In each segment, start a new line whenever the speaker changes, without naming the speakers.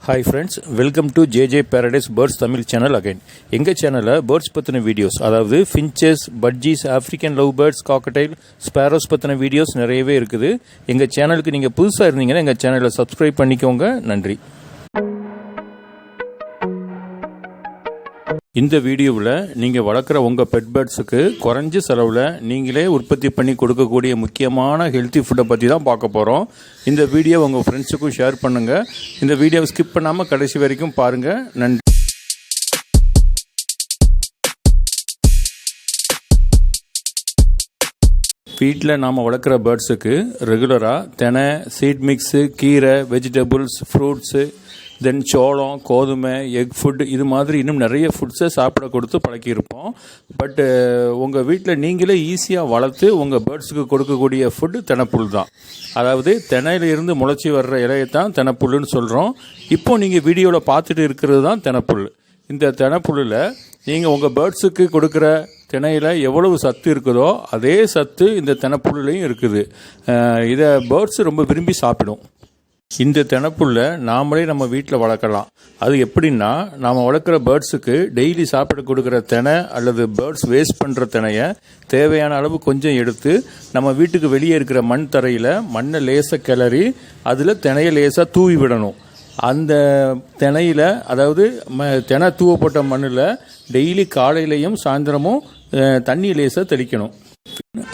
Hi friends, welcome to JJ Paradise Birds Tamil channel again. எங்க சேனல்ல birds பத்தின videos, அதாவது finches, budgies, African lovebirds, cockatiel, sparrows பத்தின videos நிறையவே இருக்குது. எங்க சேனலுக்கு நீங்க புதுசா இருந்தீங்கன்னா எங்க சேனலை சப்ஸ்கிரைப் பண்ணிக்கோங்க. நன்றி. இந்த வீடியோவில் நீங்கள் வளர்க்குற உங்கள் பெட் பேர்ட்ஸுக்கு குறைஞ்ச செலவில் நீங்களே உற்பத்தி பண்ணி கொடுக்கக்கூடிய முக்கியமான ஹெல்த்தி ஃபுட்டை பற்றி தான் பார்க்க போகிறோம். இந்த வீடியோ உங்கள் ஃப்ரெண்ட்ஸுக்கும் ஷேர் பண்ணுங்கள். இந்த வீடியோவை ஸ்கிப் பண்ணாமல் கடைசி வரைக்கும் பாருங்கள். நன்றி. வீட்டில் நாம் வளர்க்குற பேர்ட்ஸுக்கு ரெகுலராக தெனை, சீட் மிக்ஸு, கீரை, வெஜிடபிள்ஸ், ஃப்ரூட்ஸு, தென் சோளம், கோதுமை, எக் ஃபுட், இது மாதிரி இன்னும் நிறைய ஃபுட்ஸை சாப்பிட கொடுத்து பழக்கியிருப்போம். பட்டு உங்கள் வீட்டில் நீங்களே ஈஸியாக வளர்த்து உங்கள் பேர்ட்ஸுக்கு கொடுக்கக்கூடிய ஃபுட்டு தெனைப்புல் தான். அதாவது தெனையிலிருந்து முளைச்சி வர்ற இலையை தான் தெனைப்புல்லுன்னு சொல்கிறோம். இப்போது நீங்கள் வீடியோவில் பார்த்துட்டு இருக்கிறது தான் தெனைப்புல். இந்த தெனைப்புல்லில் நீங்கள் உங்கள் பேர்ட்ஸுக்கு கொடுக்குற திணையில் எவ்வளவு சத்து இருக்குதோ அதே சத்து இந்த தெனைப்புல்லையும் இருக்குது. இதை பேர்ட்ஸ் ரொம்ப விரும்பி சாப்பிடும். இந்த தெனைப்புல்லை நாமளே நம்ம வீட்டில் வளர்க்கலாம். அது எப்படின்னா, நாம் வளர்க்குற பேர்ட்ஸுக்கு டெய்லி சாப்பிட கொடுக்குற தினை அல்லது பேர்ட்ஸ் வேஸ்ட் பண்ணுற தினையை தேவையான அளவு கொஞ்சம் எடுத்து நம்ம வீட்டுக்கு வெளியே இருக்கிற மண் தரையில் மண்ணை லேசாக கிளறி அதில் தினையை லேசாக தூவி விடணும். அந்த தினையில், அதாவது தினை தூவப்பட்ட மண்ணில் டெய்லி காலையிலையும் சாயந்தரமும் தண்ணி லேசாக தெளிக்கணும்.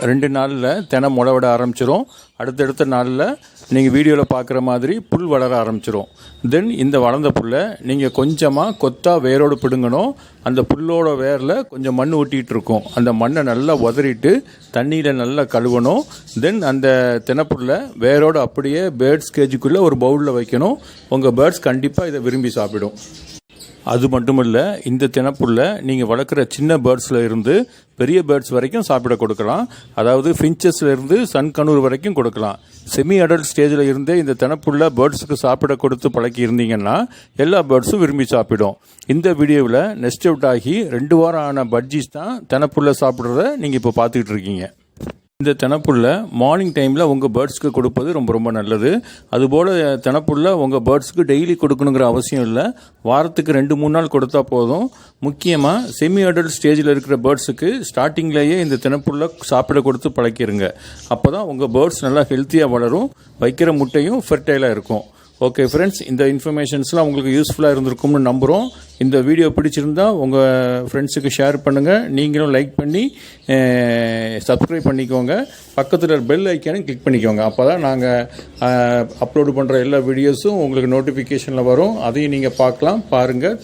2 நாளில் தினை முளை விட ஆரம்பிச்சிடும். அடுத்தடுத்த நாளில் நீங்கள் வீடியோவில் பார்க்குற மாதிரி புல் வளர ஆரம்பிச்சிடும். தென் இந்த வளர்ந்த புல்லை நீங்கள் கொஞ்சமாக கொத்தாக வேரோடு பிடுங்கணும். அந்த புல்லோட வேரில் கொஞ்சம் மண் ஒட்டிகிட்டு இருக்கும். அந்த மண்ணை நல்லா உதறிட்டு தண்ணியில் நல்லா கழுவணும். தென் அந்த தினைப்புல்லை வேரோடு அப்படியே பேர்ட்ஸ் கேஜுக்குள்ளே ஒரு பவுலில் வைக்கணும். உங்கள் பேர்ட்ஸ் கண்டிப்பாக இதை விரும்பி சாப்பிடும். அது மட்டும் இல்லை, இந்த தினைப்புல்லை நீங்கள் வளர்க்குற சின்ன பேர்ட்ஸில் இருந்து பெரிய பேர்ட்ஸ் வரைக்கும் சாப்பிட கொடுக்கலாம். அதாவது ஃபின்ச்சஸில் இருந்து சன்கனூர் வரைக்கும் கொடுக்கலாம். செமி அடல்ட் ஸ்டேஜில் இருந்தே இந்த தினைப்புல்லை பேர்ட்ஸுக்கு சாப்பிட கொடுத்து பழக்கி இருந்தீங்கன்னா எல்லா பேர்ட்ஸும் விரும்பி சாப்பிடும். இந்த வீடியோவில் நெஸ்ட் அவுட் ஆகி 2 வாரம் ஆன பட்ஜீஸ் தான் தினைப்புல்லை சாப்பிட்றத நீங்கள் இப்போ பார்த்துக்கிட்டு இருக்கீங்க. இந்த தினைப்புல்லை மார்னிங் டைமில் உங்கள் பேர்ட்ஸ்க்கு கொடுப்பது ரொம்ப நல்லது. அதுபோல் தினைப்புல்லை உங்கள் பேர்ட்ஸ்க்கு டெய்லி கொடுக்கணுங்கிற அவசியம் இல்லை. வாரத்துக்கு 2-3 நாள் கொடுத்தா போதும். முக்கியமாக செமி அடல்ட் ஸ்டேஜில் இருக்கிற பேர்ட்ஸுக்கு ஸ்டார்டிங்லேயே இந்த தினைப்புல்லை சாப்பிட கொடுத்து பழக்கிடுங்க. அப்போ தான் உங்கள் பேர்ட்ஸ் நல்லா ஹெல்த்தியாக வளரும், வைக்கிற முட்டையும் ஃபெர்டைலாக இருக்கும். ஓகே ஃப்ரெண்ட்ஸ், இந்த இன்ஃபர்மேஷன்ஸ்லாம் உங்களுக்கு யூஸ்ஃபுல்லாக இருந்திருக்கும்னு நம்புகிறோம். இந்த வீடியோ பிடிச்சிருந்தா உங்கள் ஃப்ரெண்ட்ஸுக்கு ஷேர் பண்ணுங்கள். நீங்களும் லைக் பண்ணி சப்ஸ்கிரைப் பண்ணிக்கோங்க. பக்கத்தில் பெல் ஐக்கானும் கிளிக் பண்ணிக்கோங்க. அப்போ தான் நாங்கள் அப்லோடு பண்ணுற எல்லா வீடியோஸும் உங்களுக்கு நோட்டிஃபிகேஷனில் வரும். அதையும் நீங்கள் பாருங்கள்.